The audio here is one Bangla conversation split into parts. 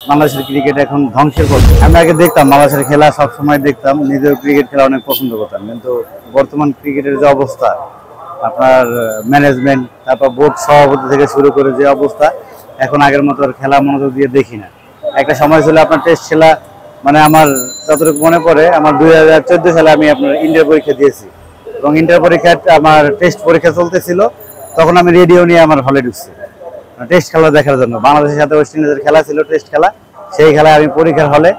বাংলাদেশের ক্রিকেট এখন ধ্বংসের পথে। আমি আগে দেখতাম বাংলাদেশের খেলা, সবসময় দেখতাম, নিজেও ক্রিকেট খেলা অনেক পছন্দ করতাম, কিন্তু বর্তমান ক্রিকেটের যে অবস্থা, আপনার ম্যানেজমেন্ট, তারপর বোর্ড সভাপতি থেকে শুরু করে যে অবস্থা, এখন আগের মতো খেলা মনোযোগ দিয়ে দেখি না। একটা সময় ছিল আপনার টেস্ট খেলা, মানে আমার যতটুকু মনে পড়ে, আমার 2014 সালে আমি আপনার ইন্টার পরীক্ষা দিয়েছি, এবং ইন্টার পরীক্ষায় আমার টেস্ট পরীক্ষা চলতেছিল, তখন আমি রেডিও নিয়ে আমার হলে ঢুকছি টেস্ট খেলা দেখার জন্য। বাংলাদেশের সাথে ওয়েস্ট ইন্ডিজের খেলা ছিল, টেস্ট খেলা, সেই খেলায় আমি পরীক্ষার হলে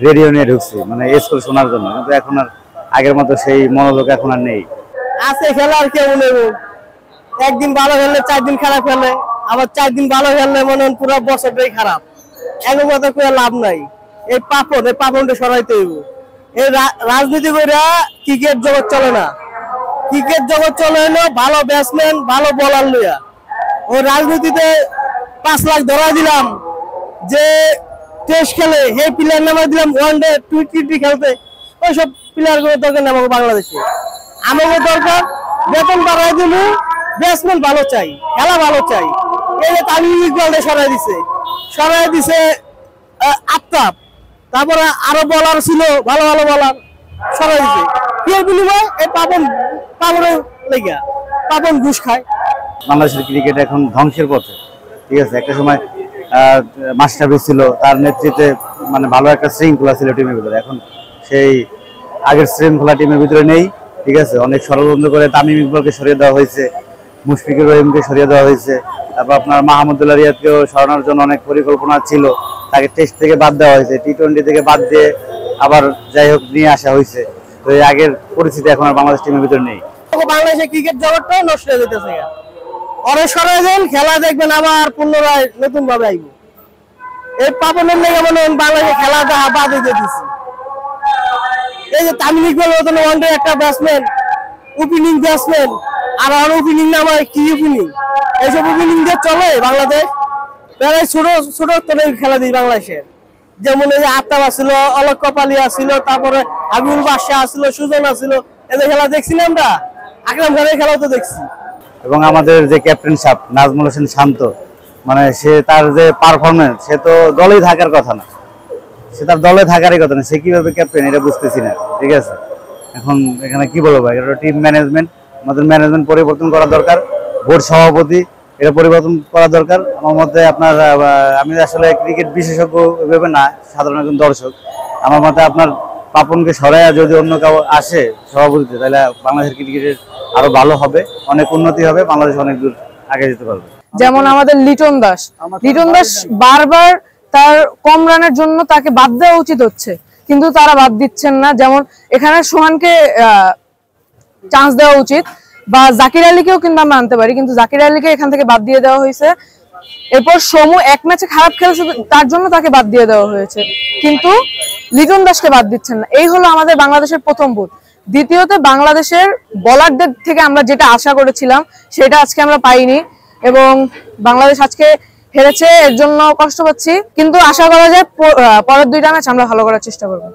রেডিও নিয়ে ঢুকছি, মানে স্কোর শোনার জন্য। কিন্তু এখন আর আগের মতো সেই মনোযোগ এখন আর নেই। আছে খেলার কেউ নেই, একদিন ভালো খেললে 4 দিন খারাপ খেলে, আবার 4 দিন ভালো খেললে মনে হয় পুরো বছরটাই খারাপ। এমন কথা করে লাভ নাই। এই পাপনটা সরাইতে হইব। এই রাজনীতি করে ক্রিকেট জগৎ চলে না। ক্রিকেট জগৎ চলে হলো ভালো ব্যাটসম্যান, ভালো বোলার লইয়া। ওই রাজনীতিতে 5 লাখ ধরা দিলাম যে টেস্ট খেলে, সেই প্লেয়ার নামা দিলাম ওয়ানডে টি20 খেলতে। ওইসব প্লেয়ার গুলো দরকার নেই আমাকে বাংলাদেশে। আমাকে দরকার বেতন বাড়াই দিল, ব্যাটসম্যান ভালো চাই, খেলা ভালো চাই। এই যে তামিম ইকবালকে সরাই দিছে আফতাব, তারপরে আরো বলার ছিল ভালো ভালো বলার, সরাই দিছে। কি বিনিময়? এই পাপনের লেগা পাপন ঘুষ খায়। বাংলাদেশের ক্রিকেট এখন ধ্বংসের পথে, ঠিক আছে। একটা সময় মাস্টারবি ছিল, তার নেতৃত্বে মানে ভালো একটা শৃঙ্খলা ছিল টিমের ভিতরে। এখন সেই আগের শৃঙ্খলা টিমের ভিতরে নেই, ঠিক আছে। অনেক ষড়যন্ত্র করে তামিম ইকবালকে সরিয়ে দেওয়া হয়েছে, মুশফিকুর রহিমকে সরিয়ে দেওয়া হয়েছে, তারপর আপনার মাহমুদুল্লাহ রিয়াদকেও সরানোর জন্য অনেক পরিকল্পনা ছিল, তাকে টেস্ট থেকে বাদ দেওয়া হয়েছে, টি20 থেকে বাদ দিয়ে আবার যাই হোক নিয়ে আসা হয়েছে। তো এই আগের পরিস্থিতি এখন আর বাংলাদেশ টিমের ভিতরে নেই। বাংলাদেশের ক্রিকেট জগৎটাও নষ্ট হয়ে যেতেছে। অনেক সরাই দেন, খেলা দেখবেন আবার পুনরায় নতুন ভাবে আইব। এই পাপনের লেগে মনে হয় বাংলাদেশের খেলা বাদ দিয়ে দিচ্ছে। এই যে তামিম ইকবাল মতন ওয়ানডে একটা ব্যাটসম্যান, ওপেনিং ব্যাটসম্যান, আর ওপেনিং নামায় কি ওপেনিং, এইসব ওপেনিং দিয়ে চলে বাংলাদেশ। প্রায় ছোট ছোট খেলা দিই বাংলাদেশের, যেমন এই যে আফতাব আসছিল, অলক কপালি আসছিল, তারপরে হাবিবুল বাদশা আসছিল, সুজন আসছিল। এদের খেলা দেখছি না আমরা, আকরাম খানের খেলাও তো দেখছি। এবং আমাদের যে ক্যাপ্টেন সাহেব নাজমুল হোসেন শান্ত, মানে সে তার যে পারফরমেন্স, সে তো দলেই থাকার কথা না, সে তার দলে থাকারই কথা না, সে কিভাবে ক্যাপ্টেন এটা বুঝতেছি না, ঠিক আছে। এখন এখানে কি বলবো ভাই, এটা টিম ম্যানেজমেন্ট, আমাদের ম্যানেজমেন্ট পরিবর্তন করা দরকার, বোর্ড সভাপতি এটা পরিবর্তন করা দরকার আমার মতে। আপনার আমি আসলে ক্রিকেট বিশেষজ্ঞ ভেবে না, সাধারণ একজন দর্শক, আমার মতে আপনার পাপনকে সরাইয়া যদি অন্য কেউ আসে সভাপতিতে, তাহলে বাংলাদেশের ক্রিকেটের আরো ভালো হবে, অনেক উন্নতি হবে, বাংলাদেশ অনেক দূর আগে যেতে পারবে। যেমন আমাদের লিটন দাস বারবার তার কম রানের জন্য তাকে বাদ দেওয়া উচিত হচ্ছে, কিন্তু তারা বাদ দিচ্ছেন না। যেমন এখানে সোহানকে চান্স দেওয়া উচিত, বা জাকির আলীকেও কিন্তু আমরা আনতে পারি, কিন্তু জাকির আলীকে এখান থেকে বাদ দিয়ে দেওয়া হয়েছে। এরপর সমু এক ম্যাচে খারাপ খেলছে, তার জন্য তাকে বাদ দিয়ে দেওয়া হয়েছে, কিন্তু লিটন দাসকে বাদ দিচ্ছেন না। এই হলো আমাদের বাংলাদেশের প্রথম ভুল। দ্বিতীয়ত, বাংলাদেশের বোলারদের থেকে আমরা যেটা আশা করেছিলাম সেটা আজকে আমরা পাইনি, এবং বাংলাদেশ আজকে হেরেছে, এর জন্য কষ্ট পাচ্ছি। কিন্তু আশা করা যায় পরের 2টা ম্যাচ আমরা ভালো করার চেষ্টা করবো।